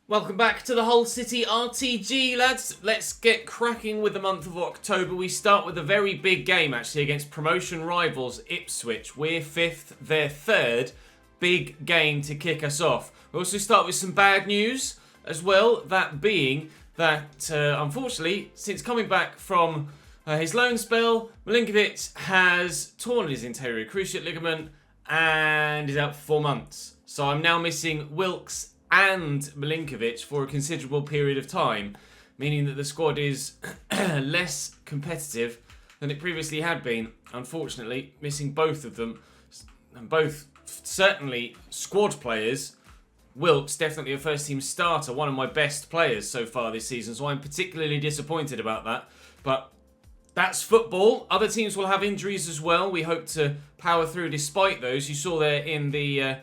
Welcome back to the Hull City RTG, lads. Let's get cracking with the month of October. We start with a very big game, actually, against promotion rivals Ipswich. We're 5th, they're 3rd. Big game to kick us off. We also start with some bad news as well, that being that, unfortunately, since coming back from his loan spell, Milinkovic has torn his anterior cruciate ligament and is out for 4 months. So I'm now missing Wilkes and Milinkovic for a considerable period of time, meaning that the squad is less competitive than it previously had been. Unfortunately, missing both of them, and both certainly squad players. Wilkes, definitely a first team starter, one of my best players so far this season, so I'm particularly disappointed about that. But that's football. Other teams will have injuries as well. We hope to power through despite those. You saw there in the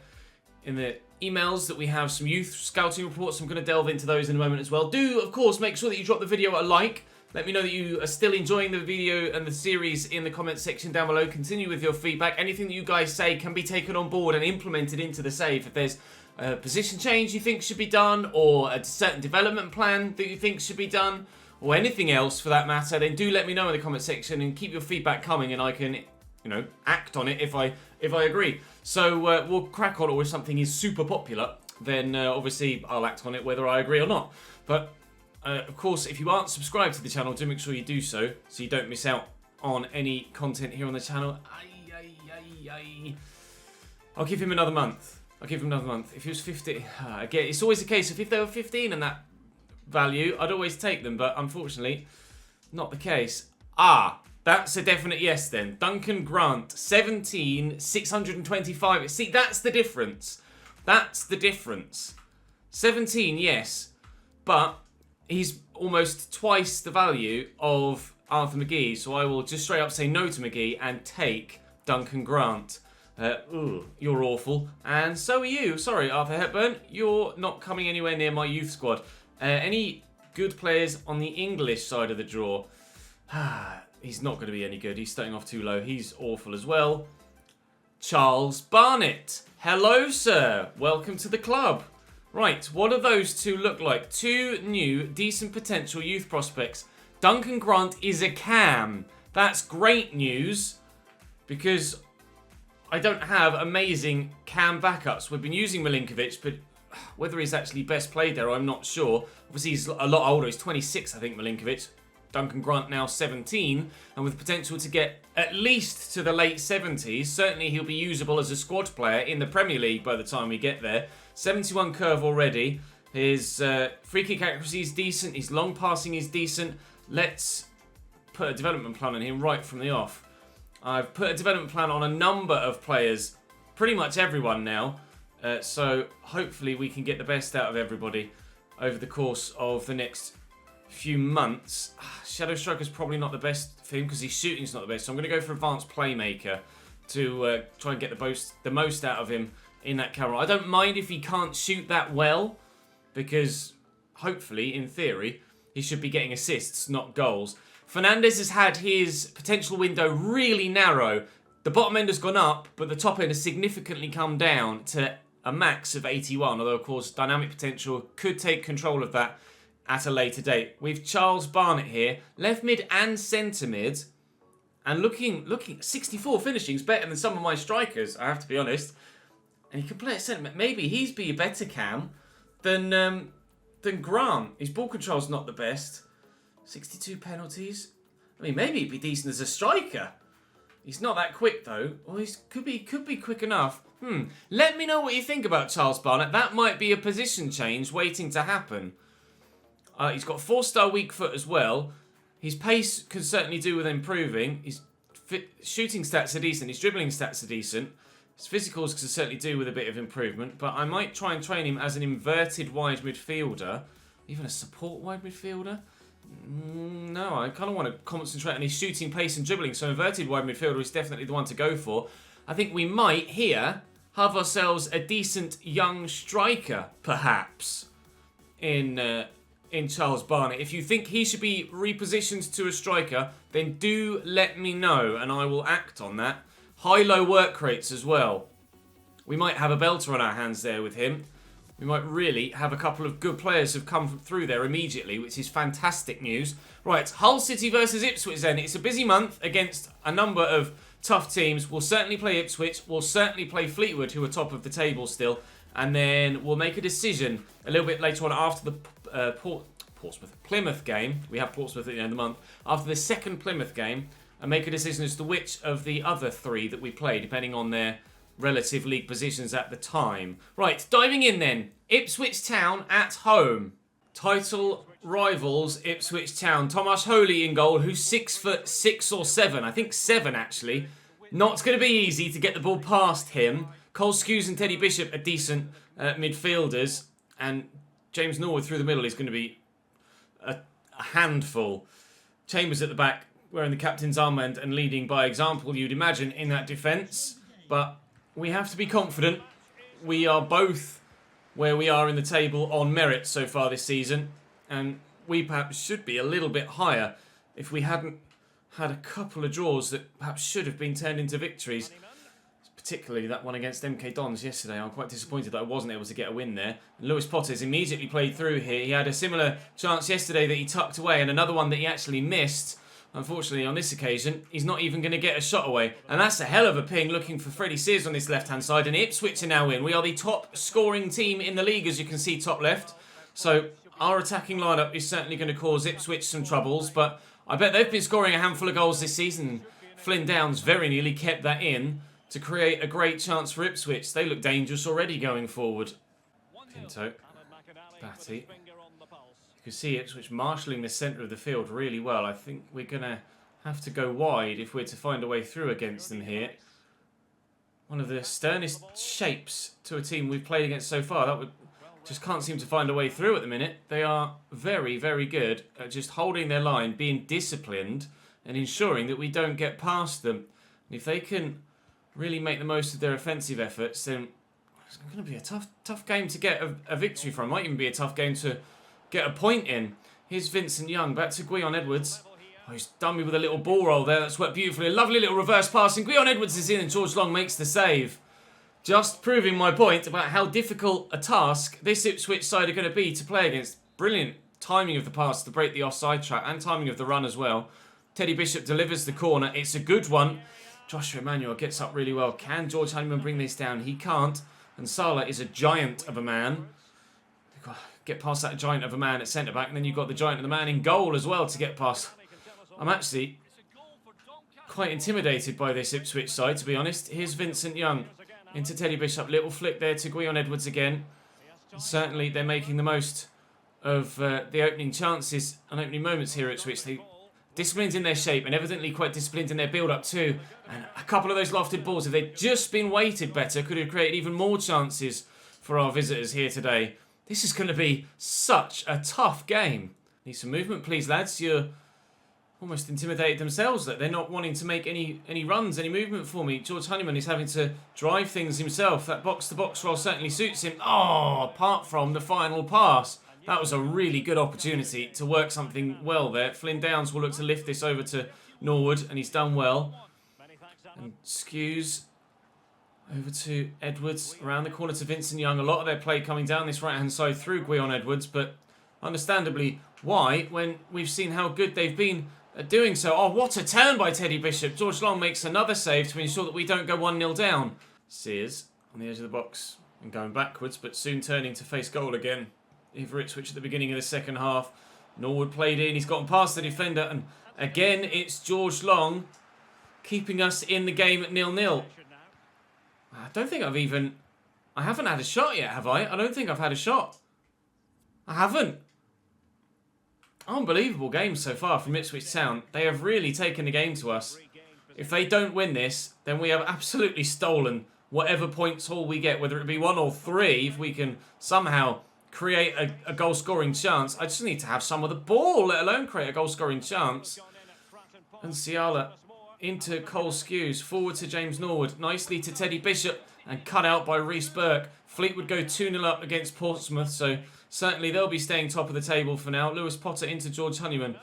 emails that we have some youth scouting reports. I'm going to delve into those in a moment as well. Do, of course, make sure that you drop the video a like. Let me know that you are still enjoying the video and the series in the comments section down below. Continue with your feedback. Anything that you guys say can be taken on board and implemented into the save. If there's a position change you think should be done, or a certain development plan that you think should be done, or anything else for that matter, then do let me know in the comment section and keep your feedback coming, and I can, act on it if I agree. So we'll crack on, or if something is super popular, then obviously I'll act on it whether I agree or not. But of course, if you aren't subscribed to the channel, do make sure you do so you don't miss out on any content here on the channel. I'll give him another month. If he was 15, again, it's always the case of if they were 15 and that value, I'd always take them, but unfortunately, not the case. That's a definite yes then. Duncan Grant, 17, 625. See, that's the difference. 17, yes, but he's almost twice the value of Arthur McGee, so I will just straight up say no to McGee and take Duncan Grant. You're awful, and so are you. Sorry, Arthur Hepburn, you're not coming anywhere near my youth squad. Any good players on the English side of the draw? He's not going to be any good. He's starting off too low. He's awful as well. Charles Barnett. Hello, sir. Welcome to the club. Right, what do those two look like? Two new, decent potential youth prospects. Duncan Grant is a cam. That's great news, because I don't have amazing cam backups. We've been using Milinkovic, but whether he's actually best played there, I'm not sure. Obviously, he's a lot older. He's 26, I think, Milinkovic. Duncan Grant now 17, and with potential to get at least to the late 70s. Certainly he'll be usable as a squad player in the Premier League by the time we get there. 71 curve already. His free kick accuracy is decent. His long passing is decent. Let's put a development plan on him right from the off. I've put a development plan on a number of players, pretty much everyone now. So hopefully we can get the best out of everybody over the course of the next few months. Shadow Striker's probably not the best for him because his shooting's not the best. So I'm going to go for Advanced Playmaker to try and get the most out of him in that camera. I don't mind if he can't shoot that well, because hopefully, in theory, he should be getting assists, not goals. Fernandez has had his potential window really narrow. The bottom end has gone up, but the top end has significantly come down to a max of 81. Although, of course, dynamic potential could take control of that at a later date. We've Charles Barnett here, left mid and centre mid, and looking 64 finishings, better than some of my strikers, I have to be honest. And he can play at centre mid. Maybe he's be a better cam than Grant. His ball control's not the best. 62 penalties. I mean, maybe he'd be decent as a striker. He's not that quick though. Or he could be quick enough. Let me know what you think about Charles Barnett. That might be a position change waiting to happen. He's got 4-star weak foot as well. His pace can certainly do with improving. His shooting stats are decent. His dribbling stats are decent. His physicals can certainly do with a bit of improvement. But I might try and train him as an inverted wide midfielder. Even a support wide midfielder. No, I kind of want to concentrate on his shooting, pace and dribbling. So inverted wide midfielder is definitely the one to go for. I think we might here have ourselves a decent young striker, perhaps, in Charles Barnett. If you think he should be repositioned to a striker, then do let me know and I will act on that. High-low work rates as well. We might have a belter on our hands there with him. We might really have a couple of good players who've come through there immediately, which is fantastic news. Right, Hull City versus Ipswich then. It's a busy month against a number of tough teams. We'll certainly play Ipswich. We'll certainly play Fleetwood, who are top of the table still. And then we'll make a decision a little bit later on after the Plymouth game. We have Portsmouth at the end of the month. After the second Plymouth game, and make a decision as to which of the other three that we play, depending on their relative league positions at the time. Right, diving in then. Ipswich Town at home. Title rivals Ipswich Town. Tomasz Holy in goal, who's 6'6" or 7. I think 7 actually. Not going to be easy to get the ball past him. Cole Skews and Teddy Bishop are decent midfielders. And James Norwood through the middle is going to be a handful. Chambers at the back, wearing the captain's armband and leading by example, you'd imagine, in that defence. But we have to be confident. We are both where we are in the table on merit so far this season. And we perhaps should be a little bit higher if we hadn't had a couple of draws that perhaps should have been turned into victories. Particularly that one against MK Dons yesterday. I'm quite disappointed that I wasn't able to get a win there. And Lewis Potter's immediately played through here. He had a similar chance yesterday that he tucked away and another one that he actually missed. Unfortunately, on this occasion, he's not even going to get a shot away. And that's a hell of a ping looking for Freddie Sears on this left-hand side. And Ipswich are now in. We are the top scoring team in the league, as you can see, top left. So our attacking lineup is certainly going to cause Ipswich some troubles. But I bet they've been scoring a handful of goals this season. Flynn Downs very nearly kept that in to create a great chance for Ipswich. They look dangerous already going forward. Pinto. Batty. You can see Ipswich marshalling the centre of the field really well. I think we're going to have to go wide if we're to find a way through against them here. One of the sternest shapes to a team we've played against so far. That would just can't seem to find a way through at the minute. They are very, very good at just holding their line, being disciplined and ensuring that we don't get past them. And if they can really make the most of their offensive efforts, then it's going to be a tough game to get a victory from. Might even be a tough game to get a point in. Here's Vincent Young, back to Gwion Edwards. Oh, he's done me with a little ball roll there. That's worked beautifully. A lovely little reverse passing. Gwion Edwards is in and George Long makes the save. Just proving my point about how difficult a task this Ipswich side are going to be to play against. Brilliant timing of the pass to break the offside trap and timing of the run as well. Teddy Bishop delivers the corner. It's a good one. Joshua Emmanuel gets up really well. Can George Honeyman bring this down? He can't. And Salah is a giant of a man. You've got to get past that giant of a man at centre-back. And then you've got the giant of the man in goal as well to get past. I'm actually quite intimidated by this Ipswich side, to be honest. Here's Vincent Young into Teddy Bishop. Little flick there to Gwion Edwards again. Certainly they're making the most of the opening chances and opening moments here at Ipswich. They disciplined in their shape and evidently quite disciplined in their build-up too. And a couple of those lofted balls, if they'd just been weighted better, could have created even more chances for our visitors here today. This is going to be such a tough game. Need some movement, please, lads. You're almost intimidated themselves that they're not wanting to make any runs, any movement for me. George Honeyman is having to drive things himself. That box-to-box role certainly suits him. Oh, apart from the final pass. That was a really good opportunity to work something well there. Flynn Downs will look to lift this over to Norwood, and he's done well. And Skews over to Edwards, around the corner to Vincent Young. A lot of their play coming down this right-hand side through Gwion Edwards, but understandably, why, when we've seen how good they've been at doing so. Oh, what a turn by Teddy Bishop. George Long makes another save to ensure that we don't go 1-0 down. Sears on the edge of the box and going backwards, but soon turning to face goal again. For Ipswich at the beginning of the second half. Norwood played in. He's gotten past the defender. And again, it's George Long keeping us in the game at 0-0. I don't think I haven't had a shot yet, have I? I don't think I've had a shot. I haven't. Unbelievable game so far from Ipswich Town. They have really taken the game to us. If they don't win this, then we have absolutely stolen whatever points haul we get, whether it be 1 or 3, if we can somehow create a goal-scoring chance. I just need to have some of the ball, let alone create a goal-scoring chance. And Ciala into Cole Skews, forward to James Norwood, nicely to Teddy Bishop, and cut out by Reece Burke. Fleetwood go 2-0 up against Portsmouth, so certainly they'll be staying top of the table for now. Lewis Potter into George Honeyman.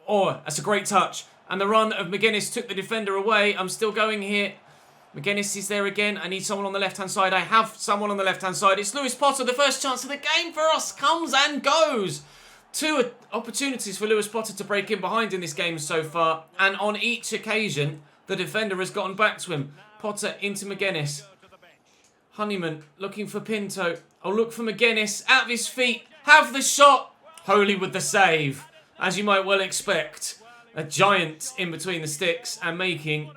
Oh, that's a great touch. And the run of McGuinness took the defender away. I'm still going here. McGuinness is there again. I need someone on the left-hand side. I have someone on the left-hand side. It's Lewis Potter. The first chance of the game for us comes and goes. 2 opportunities for Lewis Potter to break in behind in this game so far. And on each occasion, the defender has gotten back to him. Potter into McGuinness. Honeyman looking for Pinto. I'll look for McGuinness. Out of his feet. Have the shot. Holy with the save. As you might well expect. A giant in between the sticks and making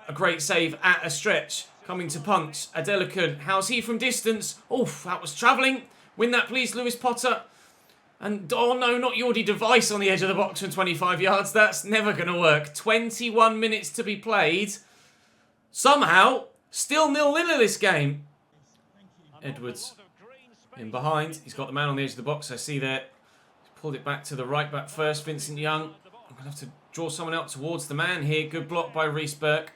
a great save at a stretch. Coming to punch. Adelakun. How's he from distance? Oof, that was travelling. Win that please, Lewis Potter. And, oh no, not Yordi Device on the edge of the box from 25 yards. That's never going to work. 21 minutes to be played. Somehow, still 0-0 this game. Edwards in behind. He's got the man on the edge of the box, I see there. He's pulled it back to the right back first, Vincent Young. I'm going to have to draw someone out towards the man here. Good block by Reece Burke.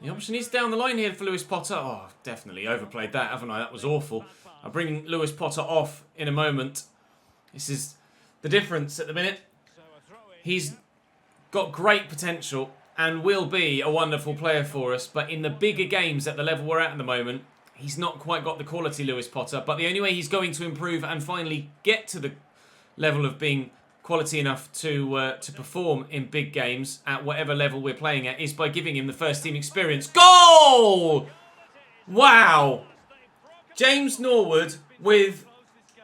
The option is down the line here for Lewis Potter. Oh, definitely overplayed that, haven't I? That was awful. I'll bring Lewis Potter off in a moment. This is the difference at the minute. He's got great potential and will be a wonderful player for us. But in the bigger games at the level we're at the moment, he's not quite got the quality, Lewis Potter. But the only way he's going to improve and finally get to the level of being quality enough to perform in big games at whatever level we're playing at is by giving him the first team experience. Goal! Wow! James Norwood with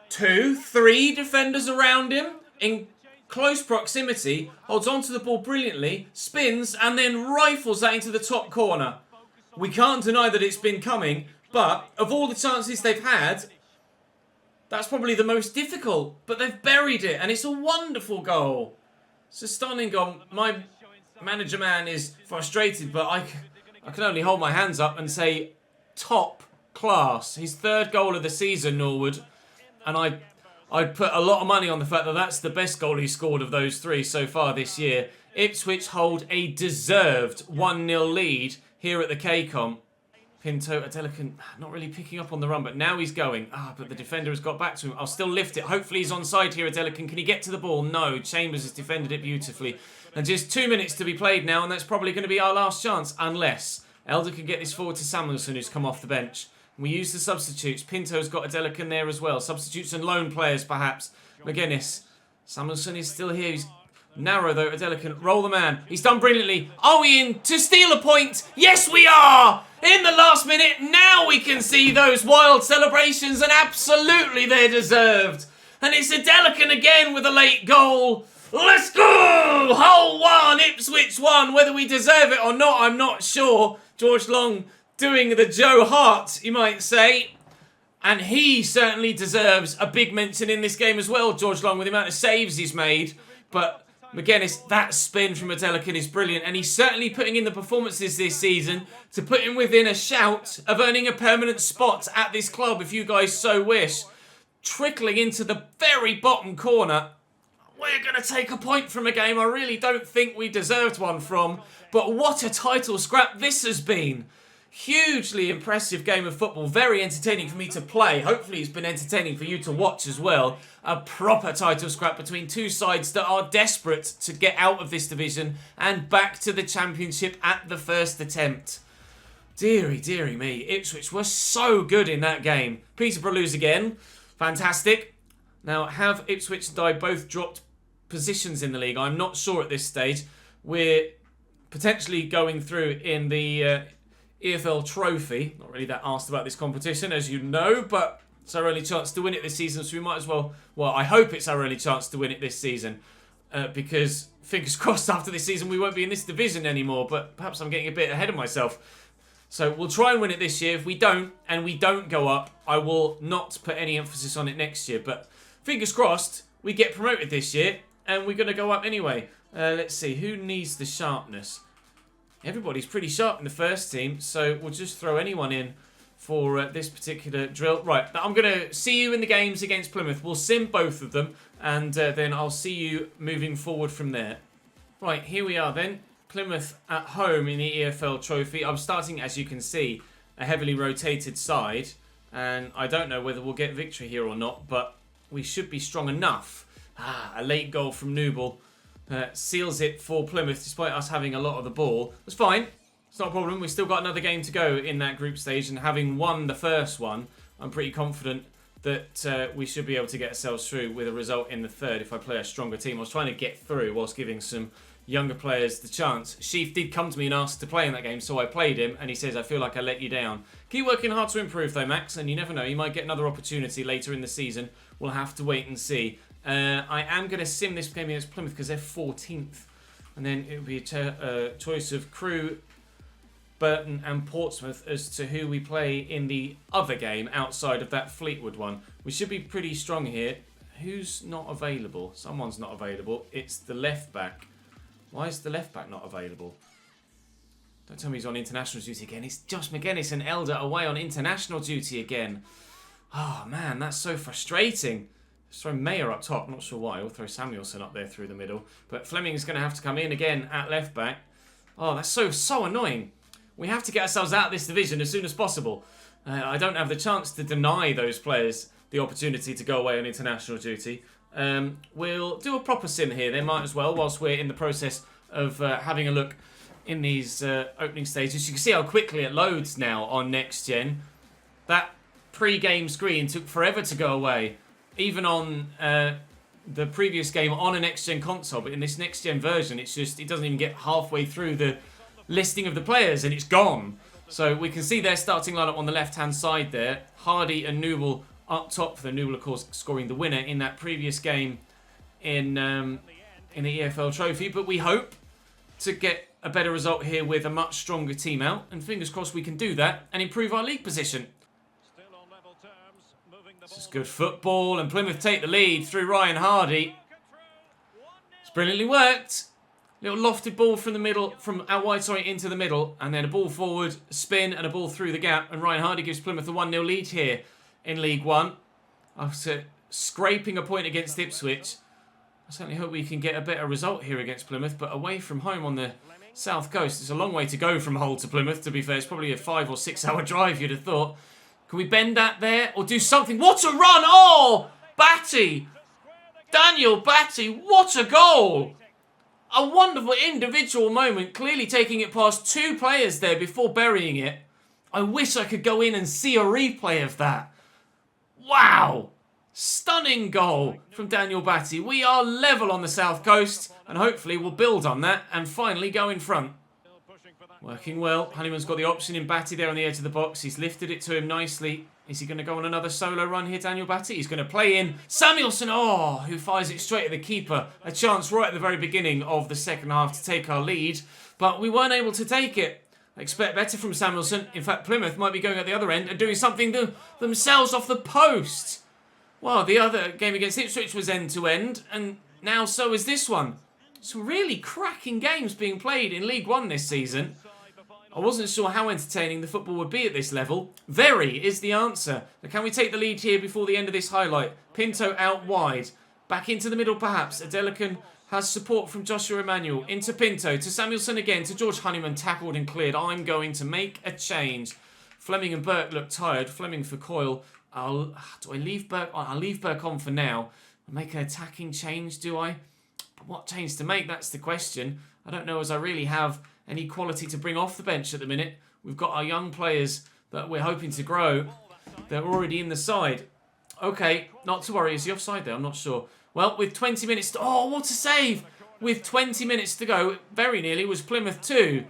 2, 3 defenders around him in close proximity, holds onto the ball brilliantly, spins and then rifles that into the top corner. We can't deny that it's been coming, but of all the chances they've had, that's probably the most difficult. But they've buried it and it's a wonderful goal. It's a stunning goal. My manager man is frustrated, but I can only hold my hands up and say top class. His 3rd goal of the season, Norwood. And I'd put a lot of money on the fact that that's the best goal he scored of those 3 so far this year. Ipswich hold a deserved 1-0 lead here at the KCOM. Pinto, Adelakun, not really picking up on the run, but now he's going. But the defender has got back to him. I'll still lift it. Hopefully he's onside here, Adelakun. Can he get to the ball? No. Chambers has defended it beautifully. And just 2 minutes to be played now, and that's probably going to be our last chance, unless Elder can get this forward to Samuelson, who's come off the bench. We use the substitutes. Pinto's got Adelakun there as well. Substitutes and loan players, perhaps. McGuinness. Samuelson is still here. He's narrow, though. Adelakun. Roll the man. He's done brilliantly. Are we in to steal a point? Yes, we are! In the last minute, now we can see those wild celebrations, and absolutely they're deserved. And it's Adelakun again with a late goal. Let's go! Hull 1, Ipswich 1. Whether we deserve it or not, I'm not sure. George Long doing the Joe Hart, you might say. And he certainly deserves a big mention in this game as well, George Long, with the amount of saves he's made. But McGuinness, that spin from Adelakun is brilliant. And he's certainly putting in the performances this season to put him within a shout of earning a permanent spot at this club, if you guys so wish. Trickling into the very bottom corner. We're going to take a point from a game I really don't think we deserved one from. But what a title scrap this has been. Hugely impressive game of football. Very entertaining for me to play. Hopefully it's been entertaining for you to watch as well. A proper title scrap between 2 sides that are desperate to get out of this division and back to the Championship at the first attempt. Deary, deary me. Ipswich were so good in that game. Peterborough lose again. Fantastic. Now, have Ipswich and I both dropped positions in the league? I'm not sure at this stage. We're potentially going through in the EFL Trophy. Not really that asked about this competition, as you know, but it's our only chance to win it this season, so we might as well I hope it's our only chance to win it this season, because fingers crossed after this season we won't be in this division anymore, but perhaps I'm getting a bit ahead of myself. So we'll try and win it this year. If we don't, and we don't go up, I will not put any emphasis on it next year, but fingers crossed we get promoted this year, and we're going to go up anyway. Let's see, who needs the sharpness? Everybody's pretty sharp in the first team, so we'll just throw anyone in for this particular drill. Right, I'm going to see you in the games against Plymouth. We'll sim both of them, and then I'll see you moving forward from there. Right, here we are then. Plymouth at home in the EFL Trophy. I'm starting, as you can see, a heavily rotated side, and I don't know whether we'll get victory here or not, but we should be strong enough. A late goal from Newble. Seals it for Plymouth, despite us having a lot of the ball. It's fine. It's not a problem. We've still got another game to go in that group stage, and having won the first one, I'm pretty confident that we should be able to get ourselves through with a result in the third if I play a stronger team. I was trying to get through whilst giving some younger players the chance. Sheaf did come to me and ask to play in that game, so I played him, and he says, I feel like I let you down. Keep working hard to improve though, Max, and you never know, you might get another opportunity later in the season. We'll have to wait and see. I am going to sim this game against Plymouth because they're 14th, and then it will be a choice of Crewe, Burton and Portsmouth as to who we play in the other game outside of that Fleetwood one. We should be pretty strong here. Who's not available? Someone's not available. It's the left back. Why is the left back not available? Don't tell me he's on international duty again. It's Josh McGuinness and Elder away on international duty again. Oh man, that's so frustrating. Let's throw Mayer up top. Not sure why. We'll throw Samuelson up there through the middle. But Fleming's going to have to come in again at left back. Oh, that's so annoying. We have to get ourselves out of this division as soon as possible. I don't have the chance to deny those players the opportunity to go away on international duty. We'll do a proper sim here. They might as well, whilst we're in the process of having a look in these opening stages. You can see how quickly it loads now on Next Gen. That pre-game screen took forever to go away. Even on the previous game on a Next Gen console. But in this Next Gen version, it doesn't even get halfway through the listing of the players and it's gone. So we can see their starting lineup on the left-hand side there. Hardy and Newell up top for the Newell, of course, scoring the winner in that previous game in the EFL Trophy. But we hope to get a better result here with a much stronger team out. And fingers crossed we can do that and improve our league position. This is good football, and Plymouth take the lead through Ryan Hardy. It's brilliantly worked. Little lofted ball from the middle, from out wide, into the middle, and then a ball forward, a spin, and a ball through the gap. And Ryan Hardy gives Plymouth a 1-0 lead here in League One. After scraping a point against Ipswich, I certainly hope we can get a better result here against Plymouth. But away from home on the south coast, it's a long way to go from Hull to Plymouth. To be fair, it's probably a 5 or 6 hour drive. You'd have thought. Can we bend that there or do something? What a run! Oh, Batty, Daniel Batty, what a goal! A wonderful individual moment, clearly taking it past 2 players there before burying it. I wish I could go in and see a replay of that. Wow! Stunning goal from Daniel Batty. We are level on the south coast, and hopefully we'll build on that and finally go in front. Working well. Honeyman's got the option in Batty there on the edge of the box. He's lifted it to him nicely. Is he going to go on another solo run here, Daniel Batty? He's going to play in Samuelson, who fires it straight at the keeper. A chance right at the very beginning of the second half to take our lead, but we weren't able to take it. I expect better from Samuelson. In fact, Plymouth might be going at the other end and doing something themselves off the post. Well, the other game against Ipswich was end-to-end, and now so is this one. Some really cracking games being played in League One this season. I wasn't sure how entertaining the football would be at this level. Very is the answer. But can we take the lead here before the end of this highlight? Pinto out wide. Back into the middle perhaps. Adelican has support from Joshua Emanuel. Into Pinto. To Samuelson again. To George Honeyman. Tackled and cleared. I'm going to make a change. Fleming and Burke look tired. Fleming for Coyle. Do I leave Burke on? I'll leave Burke on for now. I'll make an attacking change, do I? But what change to make? That's the question. I don't know as I really have any quality to bring off the bench at the minute. We've got our young players that we're hoping to grow. They're already in the side. Okay, not to worry. Is he offside there? I'm not sure. Well, with 20 minutes to... Oh, what a save! With 20 minutes to go, very nearly was Plymouth 2,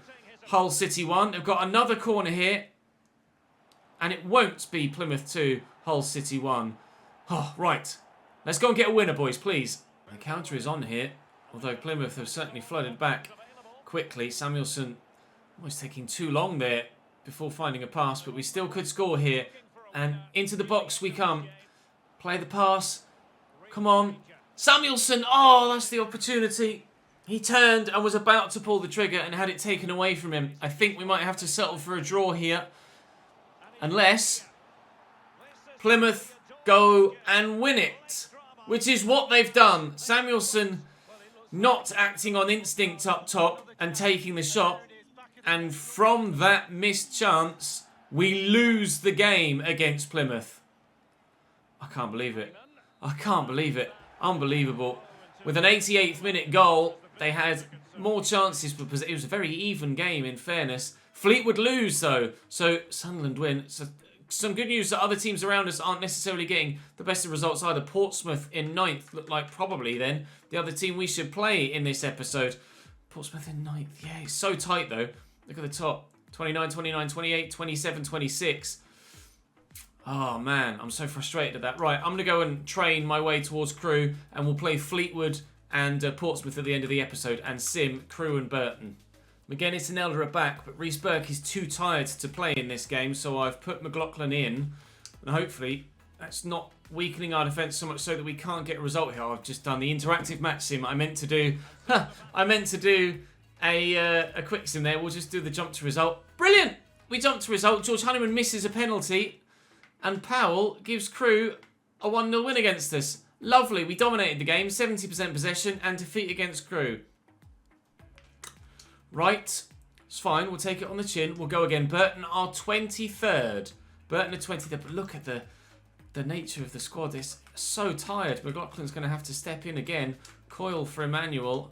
Hull City 1. They've got another corner here. And it won't be Plymouth 2, Hull City 1. Oh, right. Let's go and get a winner, boys, please. The counter is on here. Although Plymouth have certainly flooded back quickly. Samuelson almost taking too long there before finding a pass, but we still could score here. And into the box we come. Play the pass. Come on. Samuelson. Oh, that's the opportunity. He turned and was about to pull the trigger and had it taken away from him. I think we might have to settle for a draw here. Unless Plymouth go and win it. Which is what they've done. Samuelson not acting on instinct up top and taking the shot. And from that missed chance, we lose the game against Plymouth. I can't believe it. I can't believe it. Unbelievable. With an 88th minute goal, they had more chances because it was a very even game in fairness. Fleetwood lose, though. So Sunderland win. So some good news that other teams around us aren't necessarily getting the best of results either. Portsmouth in 9th look like probably then the other team we should play in this episode. Portsmouth in 9th. Yeah, it's so tight, though. Look at the top. 29, 29, 28, 27, 26. Oh, man. I'm so frustrated at that. Right, I'm going to go and train my way towards Crewe, and we'll play Fleetwood and Portsmouth at the end of the episode, and sim Crewe and Burton. McGuinness and Elder are back, but Rhys Burke is too tired to play in this game, so I've put McLaughlin in, and hopefully that's not weakening our defence so much so that we can't get a result here. I've just done the interactive match sim. I meant to do a quick sim there. We'll just do the jump to result. Brilliant! We jumped to result. George Honeyman misses a penalty, and Powell gives Crewe a 1-0 win against us. Lovely. We dominated the game, 70% possession, and defeat against Crewe. Right, it's fine. We'll take it on the chin. We'll go again. Burton are 23rd. Burton are 23rd. But look at the nature of the squad. It's so tired. McLaughlin's going to have to step in again. Coyle for Emmanuel.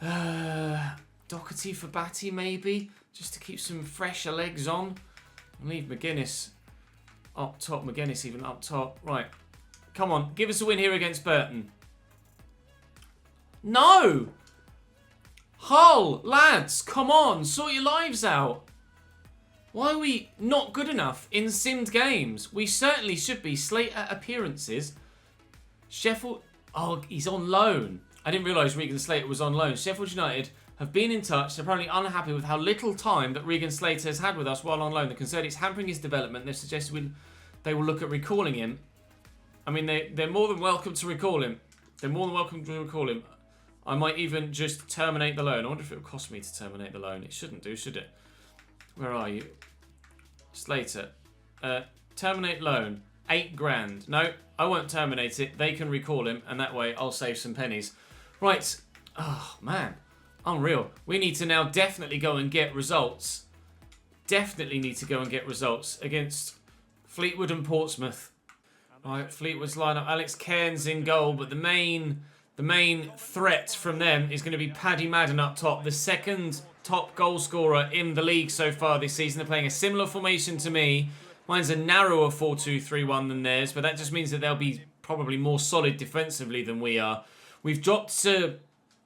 Doherty for Batty, maybe. Just to keep some fresher legs on. I'll leave McGuinness up top. McGuinness even up top. Right. Come on. Give us a win here against Burton. No! Hull, lads, come on, sort your lives out. Why are we not good enough in simmed games? We certainly should be. Slater appearances. Sheffield, oh, he's on loan. I didn't realise Regan Slater was on loan. Sheffield United have been in touch. They're apparently unhappy with how little time that Regan Slater has had with us while on loan. They're concerned it's hampering his development. They've suggested they will look at recalling him. I mean, they're more than welcome to recall him. They're more than welcome to recall him. I might even just terminate the loan. I wonder if it would cost me to terminate the loan. It shouldn't do, should it? Where are you? Slater. Terminate loan. 8 grand. No, I won't terminate it. They can recall him, and that way I'll save some pennies. Right. Oh, man. Unreal. We need to now definitely go and get results. Definitely need to go and get results against Fleetwood and Portsmouth. Right, Fleetwood's lineup. Alex Cairns in goal, but the main threat from them is going to be Paddy Madden up top, the second top goal scorer in the league so far this season. They're playing a similar formation to me. Mine's a narrower 4-2-3-1 than theirs, but that just means that they'll be probably more solid defensively than we are. We've dropped to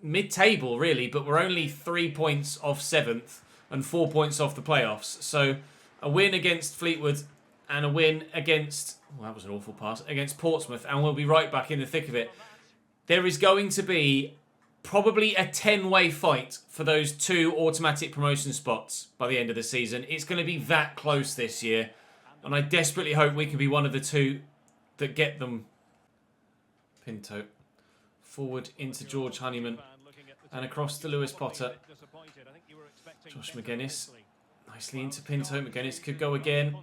mid-table, really, but we're only 3 points off 7th and 4 points off the playoffs. So a win against Fleetwood and a win against, well, that was an awful pass, against Portsmouth, and we'll be right back in the thick of it. There is going to be probably a 10-way fight for those 2 automatic promotion spots by the end of the season. It's going to be that close this year. And I desperately hope we can be one of the 2 that get them. Pinto. Forward into George Honeyman. And across to Lewis Potter. Josh McGuinness. Nicely into Pinto. McGuinness could go again.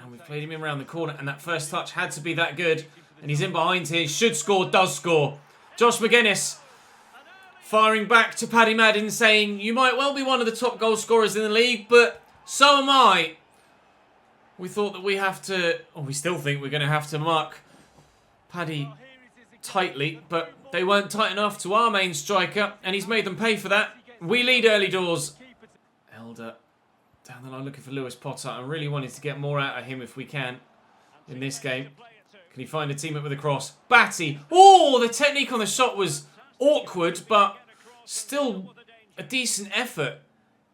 And we've played him in around the corner. And that first touch had to be that good. And he's in behind here. Should score, does score. Josh McGuinness firing back to Paddy Madden saying, you might well be one of the top goal scorers in the league, but so am I. We thought that we have to, or we still think we're going to have to mark Paddy tightly, but they weren't tight enough to our main striker, and he's made them pay for that. We lead early doors. Elder down the line looking for Lewis Potter. I really wanted to get more out of him if we can in this game. Can he find a teammate with a cross? Batty. Oh, the technique on the shot was awkward, but still a decent effort.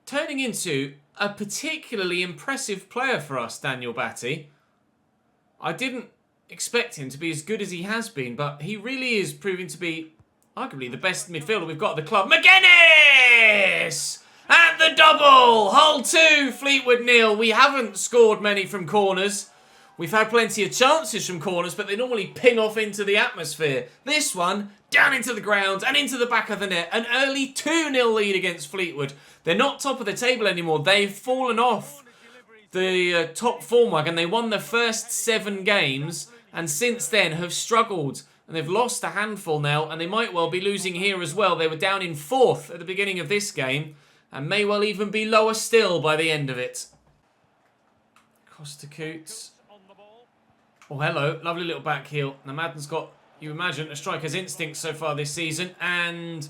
Turning into a particularly impressive player for us, Daniel Batty. I didn't expect him to be as good as he has been, but he really is proving to be arguably the best midfielder we've got at the club. McGuinness! At the double! Hull 2, Fleetwood 0. We haven't scored many from corners. We've had plenty of chances from corners, but they normally ping off into the atmosphere. This one, down into the ground and into the back of the net. An early 2-0 lead against Fleetwood. They're not top of the table anymore. They've fallen off the top form wagon. They won the first 7 games and since then have struggled. And they've lost a handful now, and they might well be losing here as well. They were down in 4th at the beginning of this game and may well even be lower still by the end of it. Costa Coots. Oh, hello. Lovely little back heel. Now, Madden's got, you imagine, a striker's instinct so far this season. And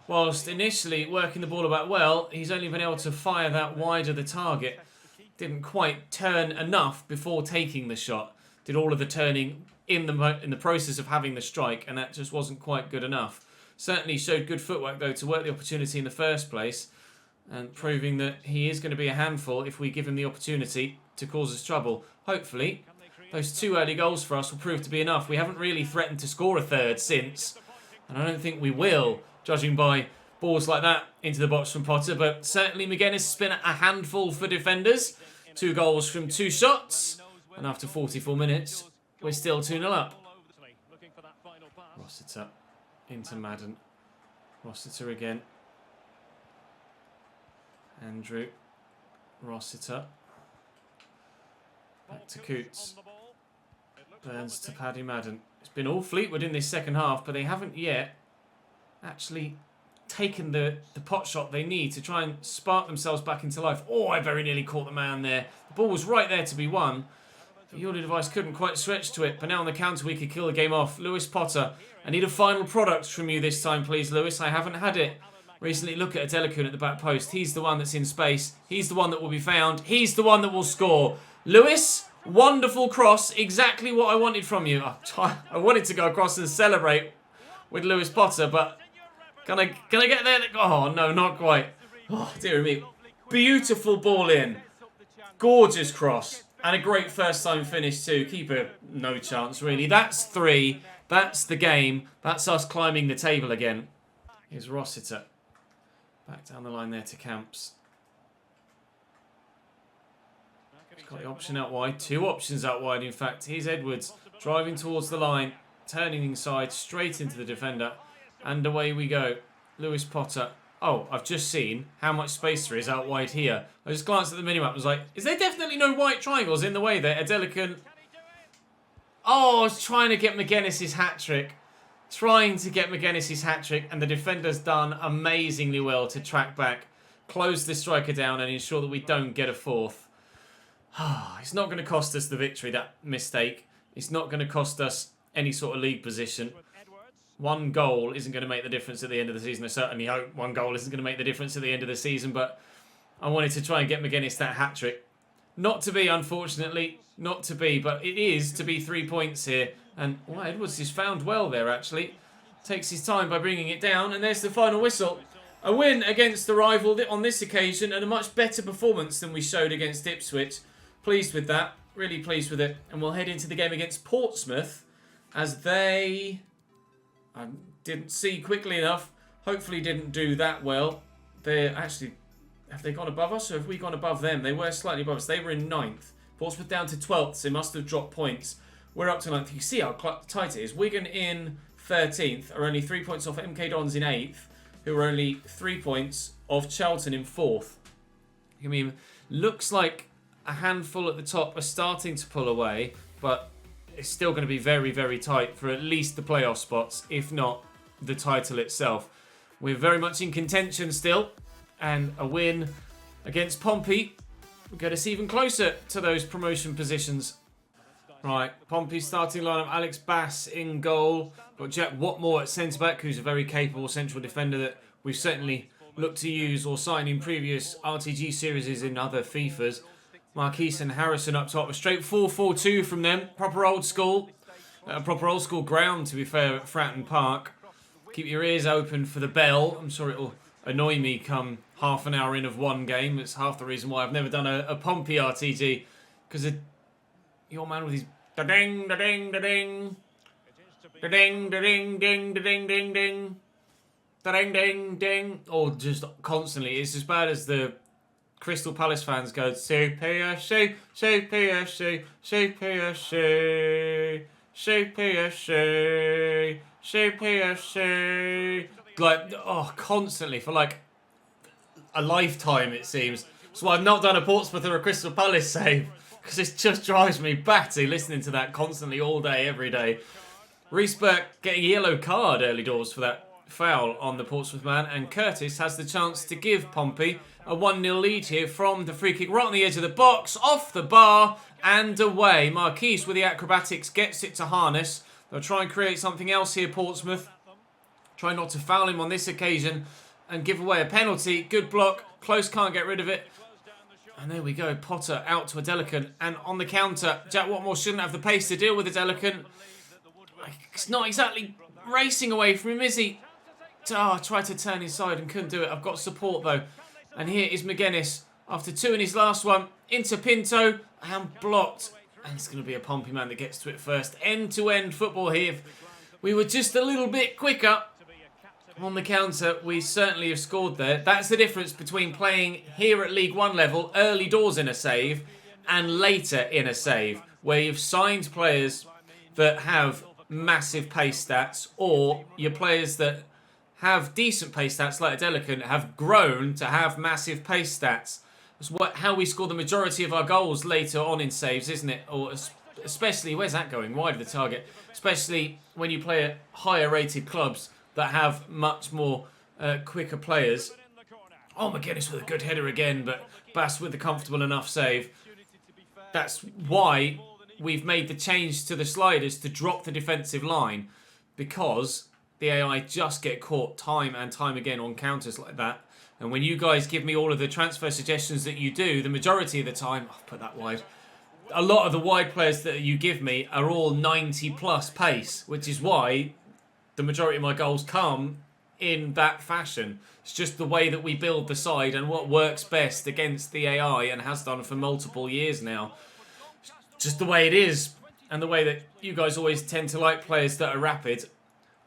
whilst initially working the ball about well, he's only been able to fire that wide of the target. Didn't quite turn enough before taking the shot. Did all of the turning in the process of having the strike, and that just wasn't quite good enough. Certainly showed good footwork, though, to work the opportunity in the first place, and proving that he is going to be a handful if we give him the opportunity to cause us trouble. Hopefully, those 2 early goals for us will prove to be enough. We haven't really threatened to score a third since, and I don't think we will, judging by balls like that into the box from Potter. But certainly McGuinness has been a handful for defenders. 2 goals from 2 shots, and after 44 minutes, we're still 2-0 up. Rossiter into Madden. Rossiter again. Andrew. Rossiter. Back to Coots. Burns to Paddy Madden. It's been all Fleetwood in this second half, but they haven't yet actually taken the pot shot they need to try and spark themselves back into life. Oh, I very nearly caught the man there. The ball was right there to be won. The Yorley device couldn't quite stretch to it, but now on the counter we could kill the game off. Lewis Potter, I need a final product from you this time, please, Lewis. I haven't had it recently. Look at Adelakun at the back post. He's the one that's in space. He's the one that will be found. He's the one that will score. Lewis, wonderful cross. Exactly what I wanted from you. I wanted to go across and celebrate with Lewis Potter, but can I get there? Oh, no, not quite. Oh, dear me. Beautiful ball in. Gorgeous cross. And a great first-time finish too. Keeper, no chance really. That's 3. That's the game. That's us climbing the table again. Here's Rossiter. Back down the line there to Camps. He's got the option out wide. 2 options out wide, in fact. Here's Edwards driving towards the line. Turning inside, straight into the defender. And away we go. Lewis Potter. Oh, I've just seen how much space there is out wide here. I just glanced at the minimap and was like, is there definitely no white triangles in the way there? Adelakun. Oh, I was trying to get McGuinness's hat-trick. And the defender's done amazingly well to track back, close the striker down and ensure that we don't get a 4th. It's not going to cost us the victory, that mistake. It's not going to cost us any sort of league position. 1 goal isn't going to make the difference at the end of the season. I certainly hope 1 goal isn't going to make the difference at the end of the season, but I wanted to try and get McGuinness that hat-trick. Not to be, unfortunately. Not to be, but it is to be 3 points here. And Edwards is found well there, actually. Takes his time by bringing it down, and there's the final whistle. A win against the rival on this occasion, and a much better performance than we showed against Ipswich. Pleased with that. Really pleased with it. And we'll head into the game against Portsmouth, as they... I didn't see quickly enough. Hopefully didn't do that well. They're actually... Have they gone above us or have we gone above them? They were slightly above us. They were in 9th. Portsmouth down to 12th. So they must have dropped points. We're up to 9th. You see how tight it is. Wigan in 13th are only 3 points off MK Dons in 8th, who are only 3 points off Charlton in 4th. I mean, looks like a handful at the top are starting to pull away, but it's still going to be very, very tight for at least the playoff spots, if not the title itself. We're very much in contention still, and a win against Pompey will get us even closer to those promotion positions. Right, Pompey starting lineup, Alex Bass in goal. Got Jack Watmore at centre-back, who's a very capable central defender that we've certainly looked to use or sign in previous RTG series in other FIFAs. Marquise and Harrison up top. A straight 4-4-2 from them. Proper old school. Proper old school ground, to be fair, at Fratton Park. Keep your ears open for the bell. I'm sure it'll annoy me come half an hour in of one game. It's half the reason why I've never done a Pompey RTG. Because your man with his da-ding, da-ding, da-ding. Da-ding, da-ding, ding, da-ding, ding, ding. Da-ding, ding, ding. Or just constantly. It's as bad as the Crystal Palace fans go, CPSC, CPSC, CPSC, CPSC, CPSC. Like, oh, constantly for like a lifetime, it seems. So I've not done a Portsmouth or a Crystal Palace save, because it just drives me batty listening to that constantly all day, every day. Reece Burke getting a yellow card early doors for that foul on the Portsmouth man, and Curtis has the chance to give Pompey a 1-0 lead here from the free kick right on the edge of the box, off the bar and away. Marquise with the acrobatics gets it to harness. They'll try and create something else here, Portsmouth. Try not to foul him on this occasion and give away a penalty. Good block. Close can't get rid of it. And there we go. Potter out to Adelakun. And on the counter, Jack Watmore shouldn't have the pace to deal with Adelakun. It's not exactly racing away from him, is he? Oh, tried to turn inside and couldn't do it. I've got support, though. And here is McGuinness. After 2 in his last one, into Pinto. And blocked. And it's going to be a Pompey man that gets to it first. End-to-end football here. If we were just a little bit quicker on the counter, we certainly have scored there. That's the difference between playing here at League One level, early doors in a save, and later in a save, where you've signed players that have massive pace stats, or your players that have decent pace stats like Adelakun have grown to have massive pace stats. That's how we score the majority of our goals later on in saves, isn't it? Or especially, where's that going? Wide of the target. Especially when you play at higher rated clubs that have much more quicker players. Oh, McGuinness with a good header again, but Bass with a comfortable enough save. That's why we've made the change to the sliders to drop the defensive line, because the AI just get caught time and time again on counters like that. And when you guys give me all of the transfer suggestions that you do, the majority of the time, I'll put that wide, a lot of the wide players that you give me are all 90 plus pace, which is why the majority of my goals come in that fashion. It's just the way that we build the side and what works best against the AI and has done for multiple years now. Just the way it is, and the way that you guys always tend to like players that are rapid.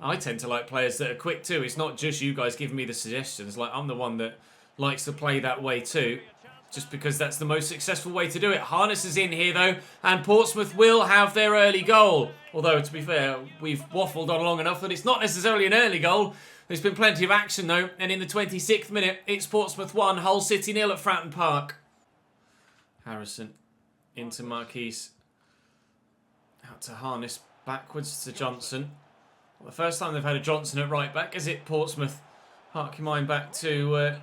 I tend to like players that are quick too. It's not just you guys giving me the suggestions. Like, I'm the one that likes to play that way too, just because that's the most successful way to do it. Harness is in here though, and Portsmouth will have their early goal. Although, to be fair, we've waffled on long enough that it's not necessarily an early goal. There's been plenty of action though, and in the 26th minute, it's Portsmouth 1, Hull City 0 at Fratton Park. Harrison into Marquise. Out to Harness, backwards to Johnson. Well, the first time they've had a Johnson at right back, is it, Portsmouth? Hark your mind back to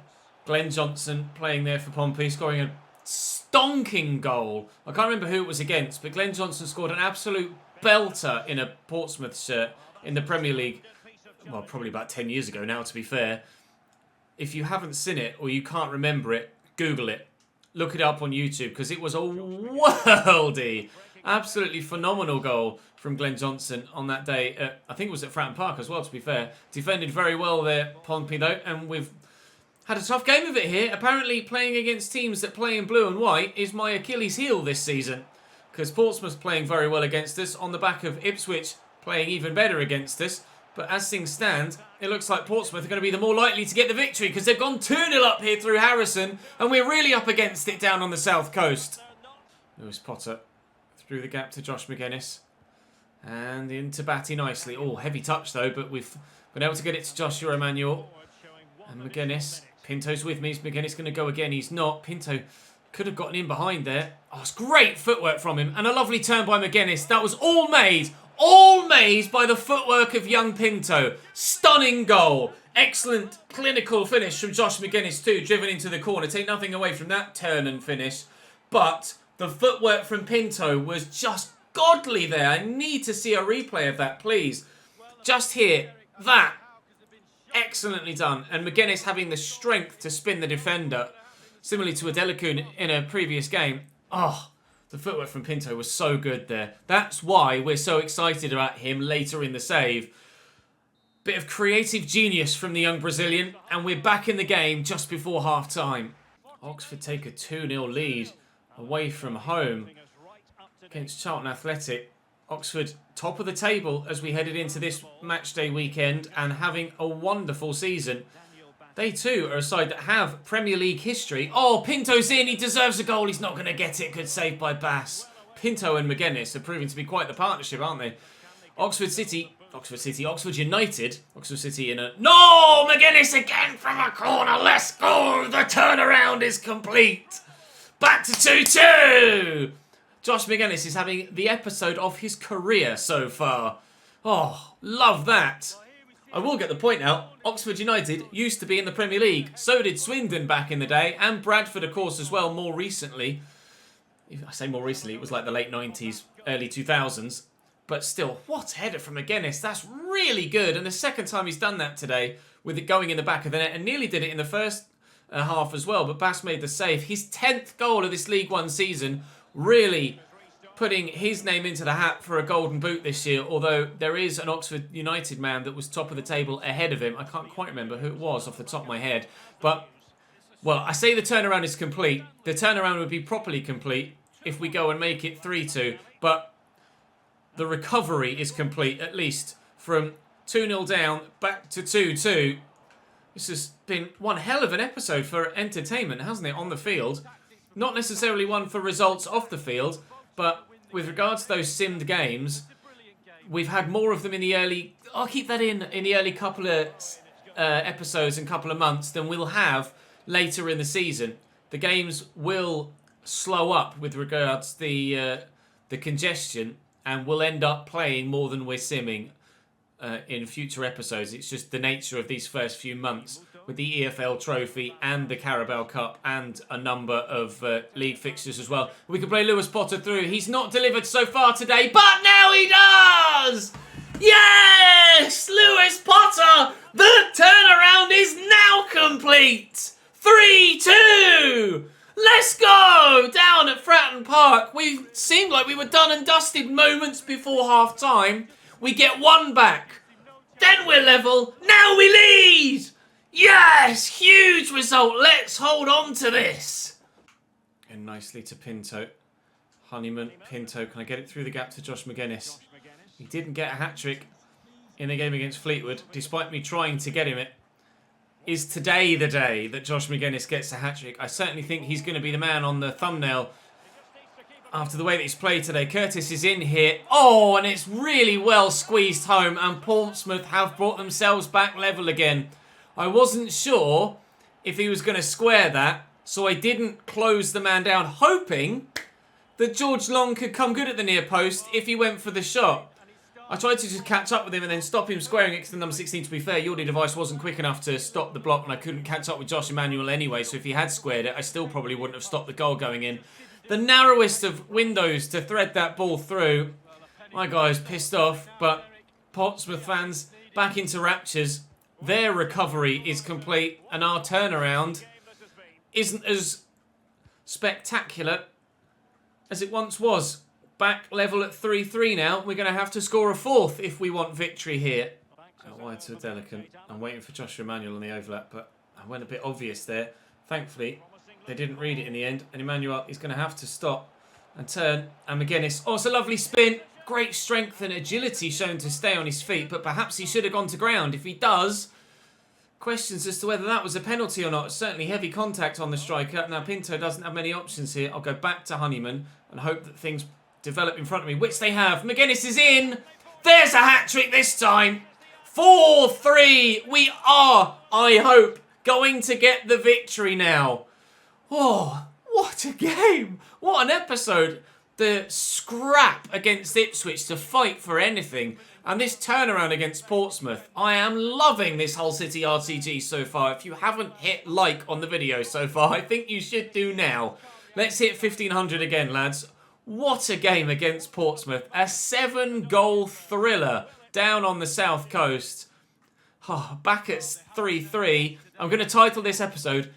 Glenn Johnson playing there for Pompey, scoring a stonking goal. I can't remember who it was against, but Glenn Johnson scored an absolute belter in a Portsmouth shirt in the Premier League. Well, probably about 10 years ago now, to be fair. If you haven't seen it or you can't remember it, Google it. Look it up on YouTube, because it was a worldie. Absolutely phenomenal goal from Glenn Johnson on that day. I think it was at Fratton Park as well, to be fair. Defended very well there, Pompey, though. And we've had a tough game of it here. Apparently, playing against teams that play in blue and white is my Achilles heel this season. Because Portsmouth's playing very well against us on the back of Ipswich playing even better against us. But as things stand, it looks like Portsmouth are going to be the more likely to get the victory, because they've gone 2-0 up here through Harrison, and we're really up against it down on the south coast. Lewis Potter through the gap to Josh McGuinness. And into Batty nicely. Oh, heavy touch though, but we've been able to get it to Joshua Emanuel. And McGuinness. Pinto's with me. Is McGuinness going to go again? He's not. Pinto could have gotten in behind there. Oh, it's great footwork from him. And a lovely turn by McGuinness. That was all made by the footwork of young Pinto. Stunning goal. Excellent clinical finish from Josh McGuinness too. Driven into the corner. Take nothing away from that turn and finish. But the footwork from Pinto was just godly there. I need to see a replay of that, please. Just here. That. Excellently done. And McGuinness having the strength to spin the defender. Similarly to Adelakun in a previous game. Oh, the footwork from Pinto was so good there. That's why we're so excited about him later in the save. Bit of creative genius from the young Brazilian. And we're back in the game just before half-time. Oxford take a 2-0 lead away from home against Charlton Athletic. Oxford top of the table as we headed into this matchday weekend and having a wonderful season. They too are a side that have Premier League history. Oh, Pinto's in. He deserves a goal. He's not going to get it. Good save by Bass. Pinto and McGuinness are proving to be quite the partnership, aren't they? Oxford United. Oxford City in a... No! McGuinness again from a corner. Let's go. The turnaround is complete. Back to 2-2. Josh McGuinness is having the episode of his career so far. Oh, love that. I will get the point out. Oxford United used to be in the Premier League. So did Swindon back in the day. And Bradford, of course, as well, more recently. If I say more recently, it was like the late 90s, early 2000s. But still, what a header from McGuinness. That's really good. And the second time he's done that today, with it going in the back of the net, and nearly did it in the first half as well. But Bass made the save. His 10th goal of this League One season, really putting his name into the hat for a golden boot this year. Although there is an Oxford United man that was top of the table ahead of him. I can't quite remember who it was off the top of my head. But, well, I say the turnaround is complete. The turnaround would be properly complete if we go and make it 3-2. But the recovery is complete, at least from 2-0 down back to 2-2. This has been one hell of an episode for entertainment, hasn't it, on the field? Not necessarily one for results off the field, but with regards to those simmed games, we've had more of them in the early... I'll keep that in the early couple of episodes and couple of months than we'll have later in the season. The games will slow up with regards to the congestion, and we'll end up playing more than we're simming in future episodes. It's just the nature of these first few months with the EFL Trophy and the Carabao Cup and a number of league fixtures as well. We can play Lewis Potter through. He's not delivered so far today, but now he does! Yes! Lewis Potter! The turnaround is now complete! 3-2! Let's go! Down at Fratton Park. We seemed like we were done and dusted moments before half-time. We get one back. Then we're level. Now we lead! Yes! Huge result. Let's hold on to this. And nicely to Pinto. Honeyman, Pinto. Can I get it through the gap to Josh McGuinness? He didn't get a hat-trick in the game against Fleetwood, despite me trying to get him it. Is today the day that Josh McGuinness gets a hat-trick? I certainly think he's going to be the man on the thumbnail after the way that he's played today. Curtis is in here. Oh, and it's really well squeezed home, and Portsmouth have brought themselves back level again. I wasn't sure if he was going to square that, so I didn't close the man down, hoping that George Long could come good at the near post if he went for the shot. I tried to just catch up with him and then stop him squaring it to the number 16. To be fair, Yordi device wasn't quick enough to stop the block, and I couldn't catch up with Josh Emmanuel anyway, so if he had squared it, I still probably wouldn't have stopped the goal going in. The narrowest of windows to thread that ball through. My guy's pissed off, but Portsmouth fans back into raptures. Their recovery is complete, and our turnaround isn't as spectacular as it once was. Back level at 3-3 now. We're going to have to score a fourth if we want victory here. Wide to Delicate. I'm waiting for Joshua Emmanuel on the overlap, but I went a bit obvious there. Thankfully, they didn't read it in the end. And Emmanuel is going to have to stop and turn. And McGuinness. Oh, it's a lovely spin. Great strength and agility shown to stay on his feet, but perhaps he should have gone to ground. If he does, questions as to whether that was a penalty or not. Certainly heavy contact on the striker. Now, Pinto doesn't have many options here. I'll go back to Honeyman and hope that things develop in front of me, which they have. McGuinness is in. There's a hat-trick this time. 4-3. We are, I hope, going to get the victory now. Oh, what a game. What an episode. The scrap against Ipswich to fight for anything. And this turnaround against Portsmouth. I am loving this Hull City RTG so far. If you haven't hit like on the video so far, I think you should do now. Let's hit 1500 again, lads. What a game against Portsmouth. A 7-goal thriller down on the south coast. Oh, back at 3-3. I'm going to title this episode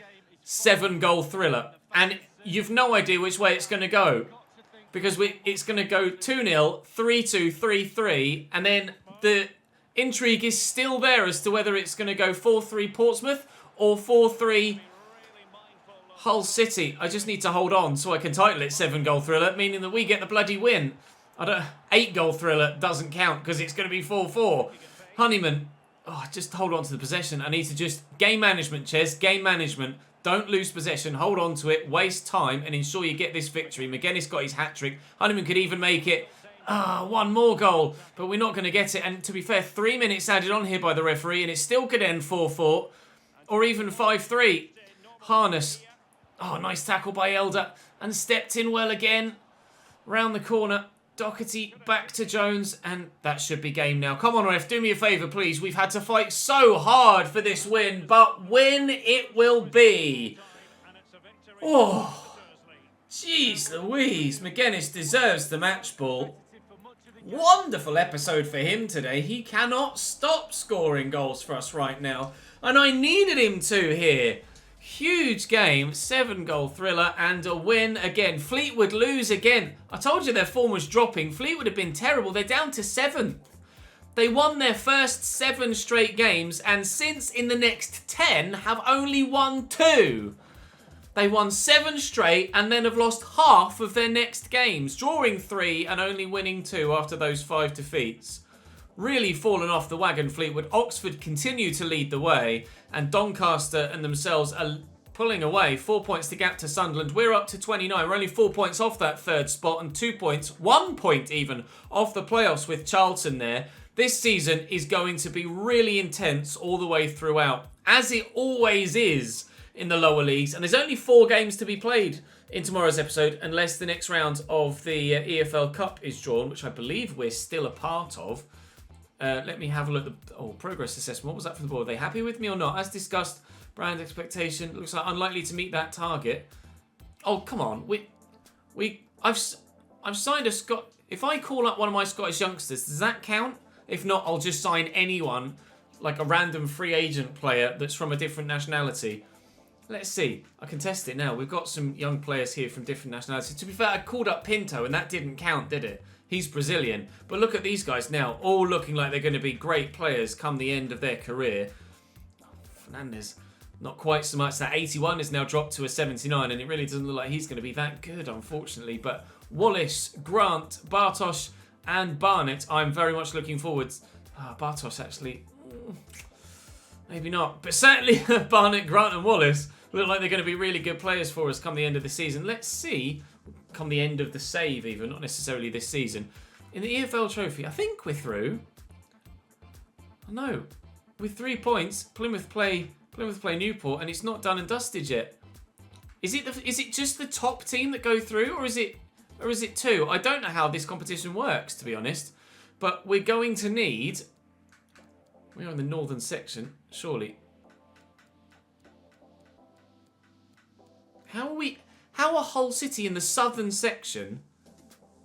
7-goal thriller. And you've no idea which way it's going to go. Because it's going to go 2-0, 3-2, 3-3. And then the intrigue is still there as to whether it's going to go 4-3 Portsmouth or 4-3 Hull City. I just need to hold on so I can title it 7-goal thriller, meaning that we get the bloody win. 8-goal thriller doesn't count because it's going to be 4-4. Honeyman, just hold on to the possession. I need to just game management, Ches, game management. Don't lose possession, hold on to it, waste time, and ensure you get this victory. McGuinness got his hat-trick. Honeyman could even make it one more goal, but we're not going to get it. And to be fair, 3 minutes added on here by the referee, and it still could end 4-4 or even 5-3. Harness. Oh, nice tackle by Elder. And stepped in well again. Round the corner. Doherty back to Jones. And that should be game now. Come on, ref. Do me a favour, please. We've had to fight so hard for this win. But win it will be. Oh. Jeez Louise. McGuinness deserves the match ball. Wonderful episode for him today. He cannot stop scoring goals for us right now. And I needed him to here. Huge game, 7-goal thriller and a win again. Fleetwood lose again. I told you their form was dropping. Fleetwood have been terrible. They're down to 7th. They won their first 7 straight games and since in the next 10 have only won 2. They won 7 straight and then have lost half of their next games, drawing 3 and only winning 2 after those 5 defeats. Really fallen off the wagon, Fleetwood. Oxford continue to lead the way and Doncaster and themselves are pulling away. 4 points to gap to Sunderland. We're up to 29. We're only 4 points off that 3rd spot and 2 points, 1 point even, off the playoffs with Charlton there. This season is going to be really intense all the way throughout, as it always is in the lower leagues. And there's only 4 games to be played in tomorrow's episode, unless the next round of the EFL Cup is drawn, which I believe we're still a part of. Let me have a look at the progress assessment. What was that for the board? Are they happy with me or not? As discussed, brand expectation looks like unlikely to meet that target. Oh, come on. I've signed a Scot. If I call up one of my Scottish youngsters, does that count? If not, I'll just sign anyone, like a random free agent player that's from a different nationality. Let's see. I can test it now. We've got some young players here from different nationalities. To be fair, I called up Pinto and that didn't count, did it? He's Brazilian. But look at these guys now, all looking like they're going to be great players come the end of their career. Fernandez, not quite so much. That 81 is now dropped to a 79 and it really doesn't look like he's going to be that good, unfortunately. But Wallace, Grant, Bartosz and Barnett, I'm very much looking forward. Bartosz actually, maybe not. But certainly Barnett, Grant and Wallace look like they're going to be really good players for us come the end of the season. Let's see, come the end of the save even, not necessarily this season. In the EFL Trophy, I think we're through. No, with 3 points, Plymouth play Newport and it's not done and dusted yet. Is it just the top team that go through or is it 2? I don't know how this competition works, to be honest. But we're going to need... We're in the northern section, surely. How are Hull City in the southern section,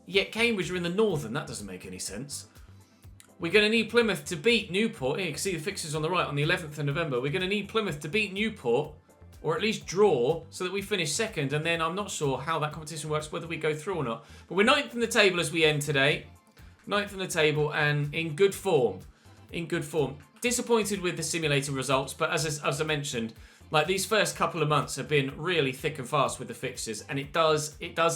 yet Cambridge are in the northern? That doesn't make any sense. We're going to need Plymouth to beat Newport. Here, you can see the fixtures on the right on the 11th of November. We're going to need Plymouth to beat Newport, or at least draw, so that we finish 2nd. And then I'm not sure how that competition works, whether we go through or not. But we're 9th in the table as we end today. 9th in the table and in good form. In good form. Disappointed with the simulator results, but as I mentioned, like these first couple of months have been really thick and fast with the fixtures, and it does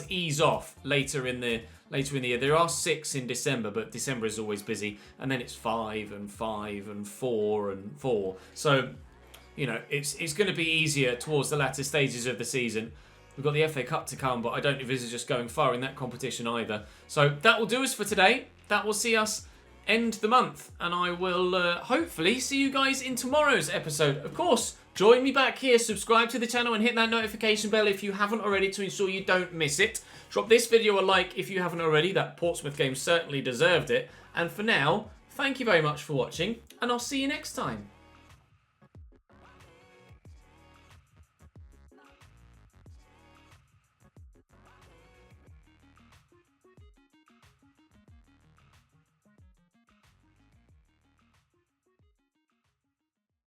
ease off later in the year. There are 6 in December, but December is always busy, and then it's 5 and 5 and 4 and 4. So, you know, it's going to be easier towards the latter stages of the season. We've got the FA Cup to come, but I don't envisage us going far in that competition either. So that will do us for today. That will see us end the month, and I will hopefully see you guys in tomorrow's episode. Of course, join me back here, subscribe to the channel and hit that notification bell if you haven't already to ensure you don't miss it. Drop this video a like if you haven't already. That Portsmouth game certainly deserved it. And for now, thank you very much for watching, and I'll see you next time.